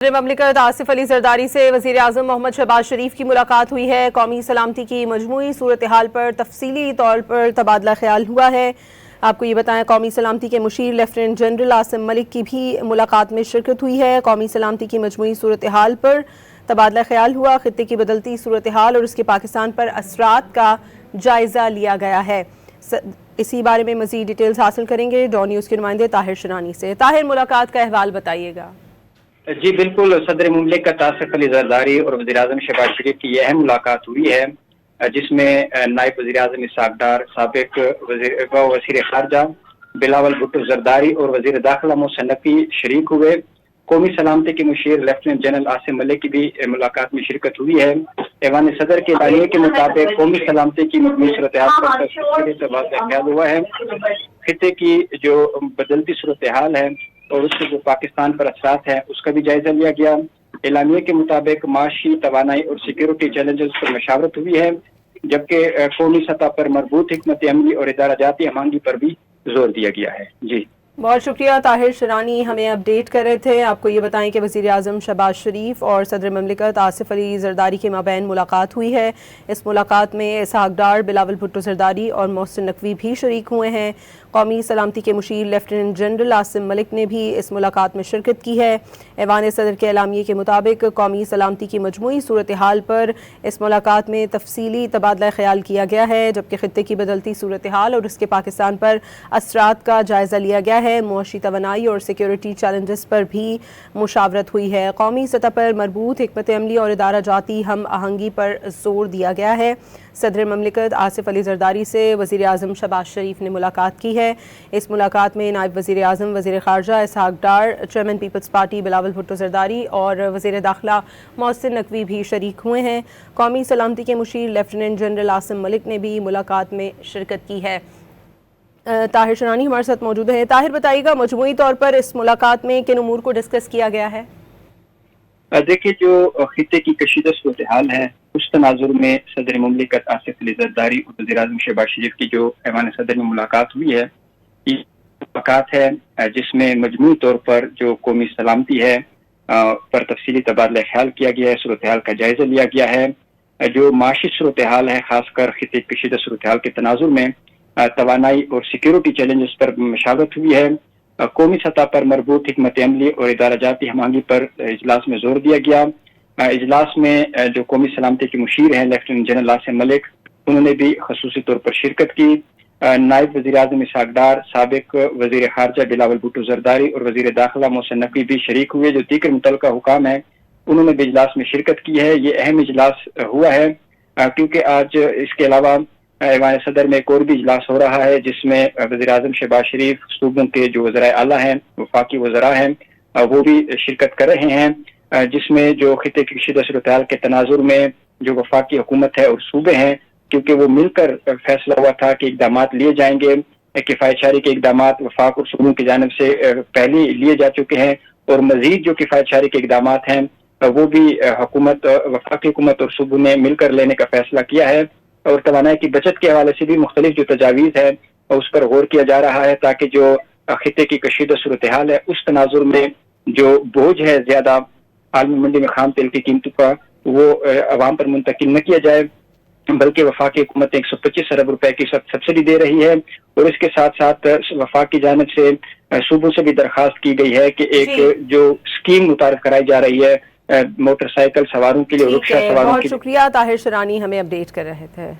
ममलिकत आसिफ अली जरदारी से वज़ीर आज़म मोहम्मद शहबाज शरीफ की मुलाकात हुई है। कौमी सलामती की मजमूई सूरत हाल पर तफसीली तौर पर तबादला ख्याल हुआ है। आपको ये बताएं, कौमी सलामती के मुशीर लेफ्टिनेंट जनरल आसिम मलिक की भी मुलाकात में शिरकत हुई है। कौमी सलामती की मजमूई सूरत हाल पर तबादला ख्याल हुआ। खित्ते की बदलती सूरत हाल और उसके पाकिस्तान पर असरात का जायज़ा लिया गया है। इसी बारे में मज़ीद डिटेल्स हासिल करेंगे डॉन न्यूज़ के नुमाइंदे ताहिर शरानी से। ताहिर, मुलाकात का अहवाल बताइएगा। जी बिल्कुल, सदर मुमलिकत आसिफ अली जरदारी और वज़ीर आज़म शहबाज शरीफ की अहम मुलाकात हुई है, जिसमें नायब वज़ीर आज़म इसहाक़ डार, साबिक़ वज़ीर ख़ारजा बिलावल भुट्टो जरदारी और वज़ीर दाखिला मोहसिन नकवी शरीक हुए। कौमी सलामती के मुशीर लेफ्टिनेंट जनरल आसिम मलिक की भी मुलाकात में शिरकत हुई है। ऐवान सदर के एलानिये के मुताबिक कौमी सलामती की मजमूई सूरत हाल पर तफसीली तबादला ख्याल हुआ है। खित्ते की जो बदलती सूरत हाल है और उसके जो पाकिस्तान पर असरात है उसका भी जायजा लिया गया। एलानिये के मुताबिक माशी, तवानाई और सिक्योरिटी चैलेंजेस पर मशावरत हुई है, जबकि कौमी सतह पर मरबूत हिकमत अमली और इदारा जाती हमआहंगी पर भी जोर दिया गया है। जी बहुत शुक्रिया ताहिर शरानी, हमें अपडेट कर रहे थे। आपको ये बताएं कि वज़ीर आज़म शहबाज शरीफ और सदर ममलिकत आसिफ अली जरदारी के माबैन मुलाकात हुई है। इस मुलाकात में इसहाक़ डार, बिलावल भुट्टो जरदारी और मोहसिन नकवी भी शरीक हुए हैं। कौमी सलामती के मुशीर लेफ्टिनेंट जनरल आसिम मलिक ने भी इस मुलाकात में शिरकत की है। ऐवान सदर के एलामिये के मुताबिक कौमी सलामती की मजमूई सूरत हाल पर इस मुलाकात में तफसीली तबादला ख्याल किया गया है, जबकि खित्ते की बदलती सूरत हाल और उसके पाकिस्तान पर असरात का जायज़ा लिया गया है। मुआशी तवानाई और सिक्योरिटी चैलेंजेस पर भी मुशावरत हुई है। कौमी सतह पर मरबूत हिकमत अमली और इदारा जाती हम आहंगी पर जोर दिया गया है। सदर ममलिकत आसिफ अली जरदारी से वज़ीर आज़म शहबाज शरीफ ने मुलाकात की है। इस मुलाकात में नायब वज़ीर आज़म वज़ीर ख़ारजा Ishaq Dar, chairman Peoples Party Bilawal Bhutto Zardari और वज़ीर दाखिला मोहसिन नकवी भी शरीक हुए हैं। कौमी सलामती के मुशीर लेफ्टिनेंट जनरल आसिम मलिक ने भी मुलाकात में शिरकत की है। ताहिर शरानी हमारे साथ मौजूद है। ताहिर, बताइएगा मजमूई तौर पर इस मुलाकात में किन उमूर को डिस्कस किया गया है? देखिए, जो खित्ते की कशीदा सूरत हाल है उस तनाजुर में सदर मुमलिकत आसिफ अली जरदारी और वज़ीर आज़म शहबाज शरीफ की जो ऐवान सदर में मुलाकात हुई है, ये मुलाकात है जिसमें मजमूई तौर पर जो कौमी सलामती है पर तफसीली तबादला ख्याल किया गया है, सूरत हाल का जायजा लिया गया है। जो माशी सूरत हाल है, खासकर खित्ते की कशीदा सूरत हाल के तनाजुर में तवानाई और सिक्योरिटी चैलेंजेस पर मशावरत हुई है। कौमी सतह पर मरबूत हिकमत अमली और इदारा जाती हमआहंगी पर इजलास में जोर दिया गया। इजलास में जो कौमी सलामती के मुशीर हैं लेफ्टिनेंट जनरल आसिम मलिक, उन्होंने भी खसूसी तौर पर शिरकत की। नायब वज़ीर आज़म इसहाक़ डार, साबिक़ वज़ीर ख़ारजा बिलावल भुट्टो जरदारी और वज़ीर दाखिला मोहसिन नकवी भी शरीक हुए। जो दीगर मुतल्लिका हुकाम है उन्होंने भी इजलास में शिरकत की है। ये अहम इजलास हुआ है क्योंकि आज इसके अलावा ऐवान सदर में एक और भी इजलास हो रहा है, जिसमें वज़ीर आज़म शहबाज शरीफ, सूबों के जो वज़राए आला हैं, वफाकी वज़रा हैं, वो भी शिरकत कर रहे हैं, जिसमें जो खित्ते की कशीदा सूरत हाल के तनाजुर में जो वफाकी हुकूमत है और सूबे हैं, क्योंकि वो मिलकर फैसला हुआ था कि इक़दाम लिए जाएंगे। किफ़ायतशारी के इक़दाम वफाक और सूबों की जानिब से पहले लिए जा चुके हैं और मज़ीद जो किफ़ायतशारी के इक़दाम हैं वो भी हुकूमत, वफाकी हुकूमत और सूबों ने मिलकर लेने का फैसला किया है। और तवानाई की बचत के हवाले से भी मुख्तलिफ जो तजावीज़ है उस पर गौर किया जा रहा है, ताकि जो खित्ते की कशीदा सूरत हाल है उस तनाजुर में जो बोझ है ज़्यादा आलमी मंडी में खाम तेल की कीमतों का, वो अवाम पर मुंतकिल न किया जाए, बल्कि वफाकी हुकूमत 125 अरब रुपए की सब्सिडी दे रही है। और इसके साथ साथ वफाक की जानिब से सूबों से भी दरख्वास्त की गई है कि एक जो स्कीम मुतारिफ कराई जा रही है मोटरसाइकिल सवारों के लिए, रिक्शा सवारों के लिए। बहुत शुक्रिया ताहिर शरानी, हमें अपडेट कर रहे थे।